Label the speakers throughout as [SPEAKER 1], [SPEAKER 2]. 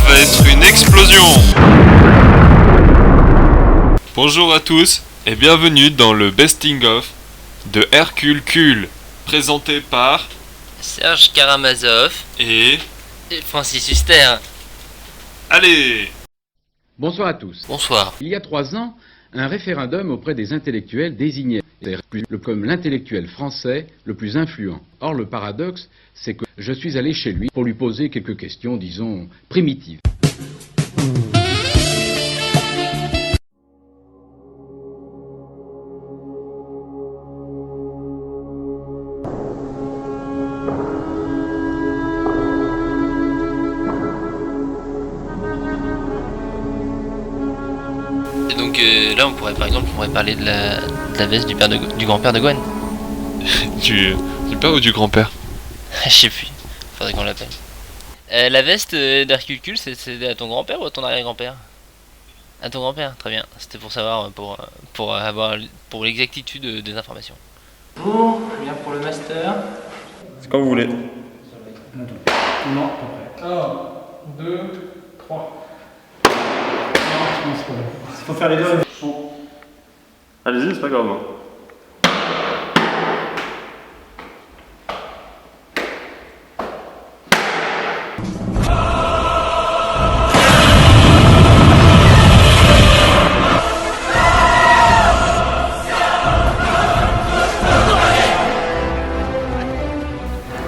[SPEAKER 1] va être une explosion. Bonjour à tous et bienvenue dans le Besting of de Hercule Cul, présenté par
[SPEAKER 2] Serge Karamazov
[SPEAKER 1] et
[SPEAKER 2] Francis Huster.
[SPEAKER 1] Allez.
[SPEAKER 3] Bonsoir à tous.
[SPEAKER 2] Bonsoir.
[SPEAKER 3] Il y a 3 ans, un référendum auprès des intellectuels désignait Hercule comme l'intellectuel français le plus influent. Or, le paradoxe, c'est que je suis allé chez lui pour lui poser quelques questions, disons, primitives.
[SPEAKER 2] Et donc là, on pourrait par exemple parler de la veste du grand-père de Gwen.
[SPEAKER 1] Du père ou du grand-père?
[SPEAKER 2] Je sais plus. Faudrait qu'on l'appelle. La veste d'Hercule Cul, c'est à ton grand-père ou à ton arrière-grand-père? À ton grand-père, très bien. C'était pour savoir, pour l'exactitude des informations.
[SPEAKER 4] Bonjour, je viens pour le master.
[SPEAKER 5] C'est quand vous voulez.
[SPEAKER 4] Non, pas prêt. 1, 2, 3. Non, c'est pas bon. Il faut faire les deux.
[SPEAKER 5] Allez-y, c'est pas grave.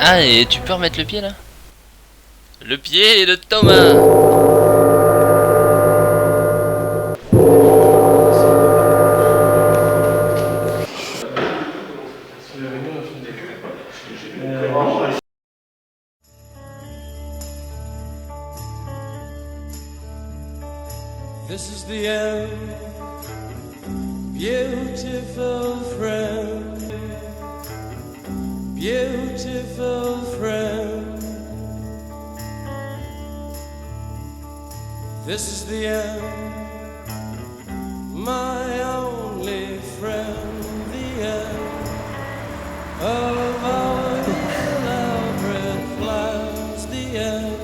[SPEAKER 2] Ah, et tu peux remettre le pied là? Le pied de Thomas.
[SPEAKER 6] This is the end, beautiful friend, beautiful friend. This is the end, my only friend, the end of our elaborate plans, the end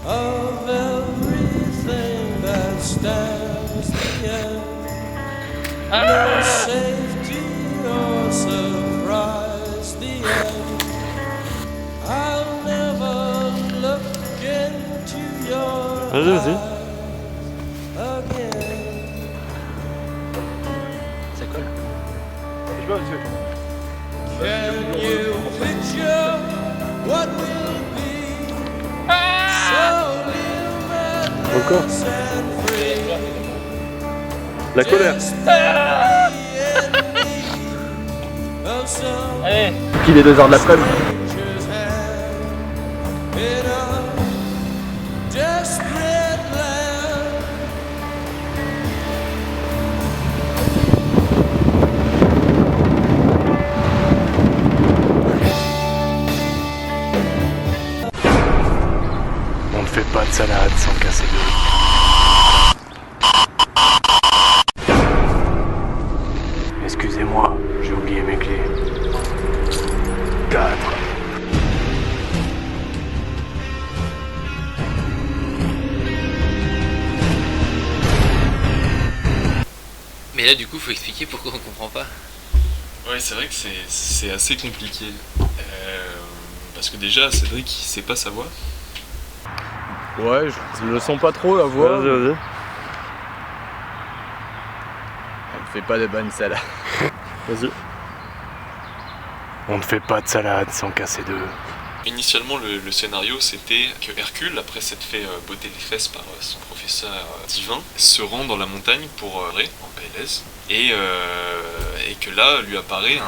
[SPEAKER 6] of everything that stands, the end. No safety or surprise, the end. I'll never look into your
[SPEAKER 5] Vas-y.
[SPEAKER 6] eyes again.
[SPEAKER 2] Ça colle.
[SPEAKER 6] Can you picture what will be? So live at
[SPEAKER 5] Encore
[SPEAKER 6] peace and free.
[SPEAKER 5] La colère.
[SPEAKER 2] Allez.
[SPEAKER 5] Qu'il est 2h de l'après-midi.
[SPEAKER 7] On ne fait pas de salade sans casser l'œuf. Excusez-moi, j'ai oublié mes clés. 4.
[SPEAKER 2] Mais là, du coup, faut expliquer pourquoi on comprend pas.
[SPEAKER 1] Ouais, c'est vrai que c'est assez compliqué. Parce que déjà, Cédric, il sait pas sa voix.
[SPEAKER 8] Ouais, je le sens pas trop la voix.
[SPEAKER 5] Vas-y.
[SPEAKER 8] Elle fait pas de bonnes salades.
[SPEAKER 5] Vas-y.
[SPEAKER 7] On ne fait pas de salade sans casser d'œufs.
[SPEAKER 1] Initialement, le scénario, c'était que Hercule, après s'être fait botter les fesses par son professeur divin, se rend dans la montagne pour en PLS, et que là, lui apparaît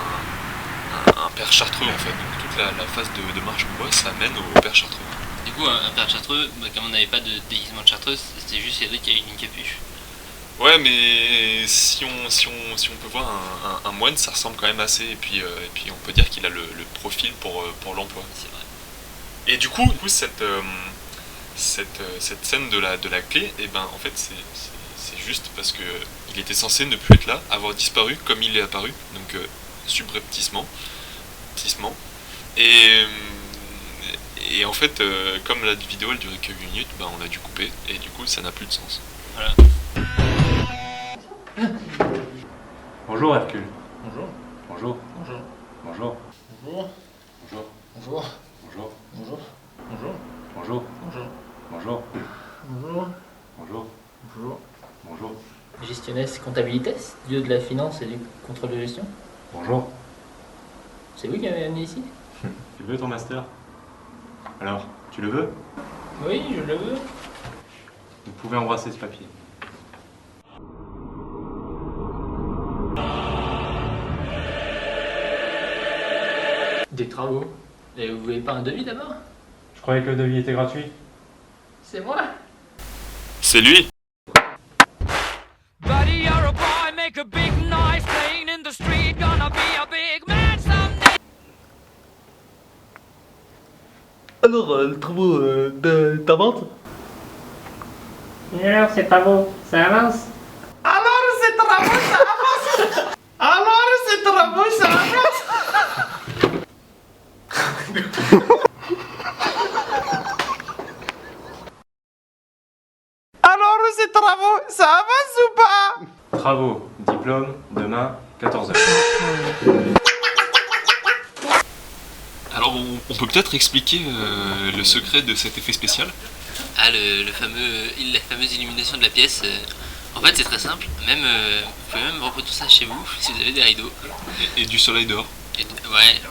[SPEAKER 1] un père chartreux, en fait. Donc toute la phase de marche qu'on voit, ça amène au père chartreux.
[SPEAKER 2] Du coup, un père chartreux, comme on n'avait pas de déguisement de chartreuse, c'était juste Cédric avec une capuche.
[SPEAKER 1] Ouais, mais si on peut voir un moine, ça ressemble quand même assez, et puis on peut dire qu'il a le profil pour l'emploi.
[SPEAKER 2] C'est vrai.
[SPEAKER 1] Et du coup cette scène de la clé, et ben en fait c'est juste parce que il était censé ne plus être là, avoir disparu comme il est apparu, donc subrepticement. Et Et en fait, comme la vidéo elle durait que 8 minutes, bah, on a dû couper et du coup ça n'a plus de sens.
[SPEAKER 2] Voilà.
[SPEAKER 7] Bonjour Hercule.
[SPEAKER 4] Bonjour.
[SPEAKER 7] Bonjour.
[SPEAKER 4] Bonjour.
[SPEAKER 7] Bonjour.
[SPEAKER 4] Bonjour.
[SPEAKER 7] Bonjour.
[SPEAKER 4] Bonjour.
[SPEAKER 7] Bonjour.
[SPEAKER 4] Bonjour. Bonjour.
[SPEAKER 7] Bonjour.
[SPEAKER 4] Bonjour.
[SPEAKER 7] Bonjour.
[SPEAKER 4] Bonjour.
[SPEAKER 7] Bonjour.
[SPEAKER 4] Bonjour.
[SPEAKER 7] Bonjour.
[SPEAKER 9] Gestionnaire comptabilité, dieu de la finance et du contrôle de gestion.
[SPEAKER 7] Bonjour.
[SPEAKER 9] C'est vous qui m'avez amené ici?
[SPEAKER 7] Tu veux ton master? Alors, tu le veux?
[SPEAKER 9] Oui, je le veux.
[SPEAKER 7] Vous pouvez embrasser ce papier.
[SPEAKER 9] Des travaux. Et vous voulez pas un devis d'abord?
[SPEAKER 7] Je croyais que le devis était gratuit.
[SPEAKER 9] C'est moi.
[SPEAKER 1] C'est lui.
[SPEAKER 6] Buddy, you're a boy, make a big noise, playing in the street, gonna be a big man someday.
[SPEAKER 8] Alors, le travaux t'avance?
[SPEAKER 4] Et alors, ces travaux, ça avance?
[SPEAKER 6] Alors, ces travaux, ça avance. Alors, ces travaux, ça avance. Alors, ces travaux, ça avance ou pas?
[SPEAKER 7] Travaux, diplôme, demain, 14h.
[SPEAKER 1] Alors on peut peut-être expliquer le secret de cet effet spécial.
[SPEAKER 2] Ah, la fameuse illumination de la pièce. En fait, c'est très simple. Même, vous pouvez même reproduire ça chez vous si vous avez des rideaux.
[SPEAKER 1] Et du soleil dehors.
[SPEAKER 2] Ouais,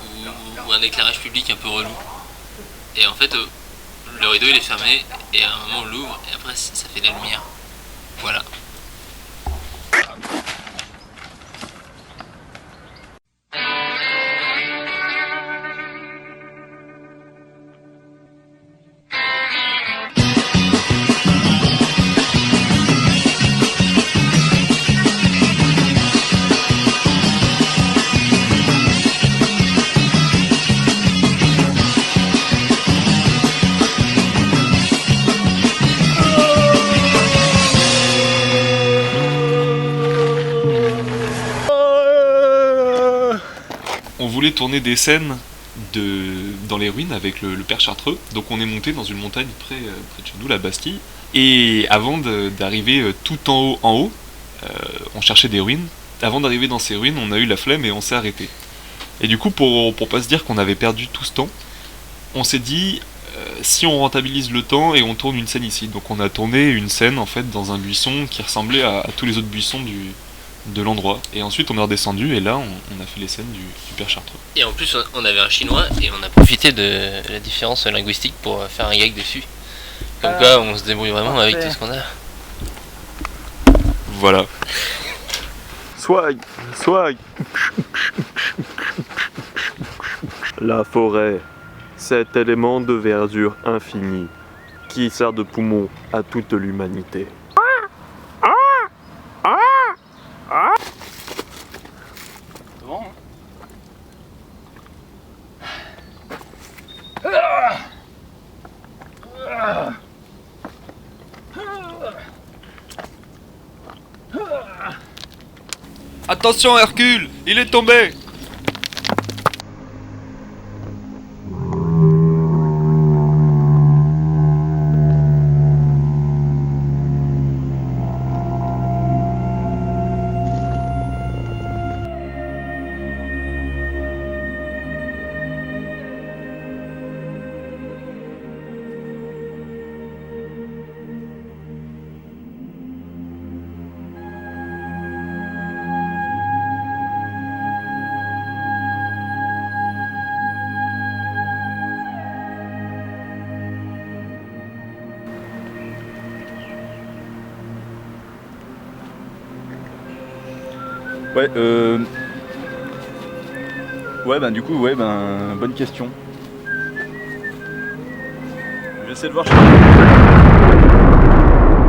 [SPEAKER 2] ou un éclairage public un peu relou. Et en fait, le rideau il est fermé, et à un moment on l'ouvre, et après ça fait de la lumière. Voilà.
[SPEAKER 1] On voulait tourner des scènes dans les ruines avec le père Chartreux, donc on est monté dans une montagne près de chez nous, la Bastille, et avant d'arriver tout en haut, on cherchait des ruines. Avant d'arriver dans ces ruines, on a eu la flemme et on s'est arrêté. Et du coup, pour pas se dire qu'on avait perdu tout ce temps, on s'est dit, si on rentabilise le temps et on tourne une scène ici. Donc on a tourné une scène en fait dans un buisson qui ressemblait à tous les autres buissons de l'endroit. Et ensuite on est redescendu et là on a fait les scènes du père Chartreux.
[SPEAKER 2] Et en plus, on avait un chinois et on a profité de la différence linguistique pour faire un gag dessus. Comme quoi, on se débrouille vraiment avec tout ce qu'on a.
[SPEAKER 1] Voilà.
[SPEAKER 5] Swag, swag. La forêt, cet élément de verdure infinie qui sert de poumon à toute l'humanité.
[SPEAKER 1] Attention Hercule, il est tombé!
[SPEAKER 5] Ouais, ouais, ben du coup, ouais, ben bonne question. Je vais essayer de voir.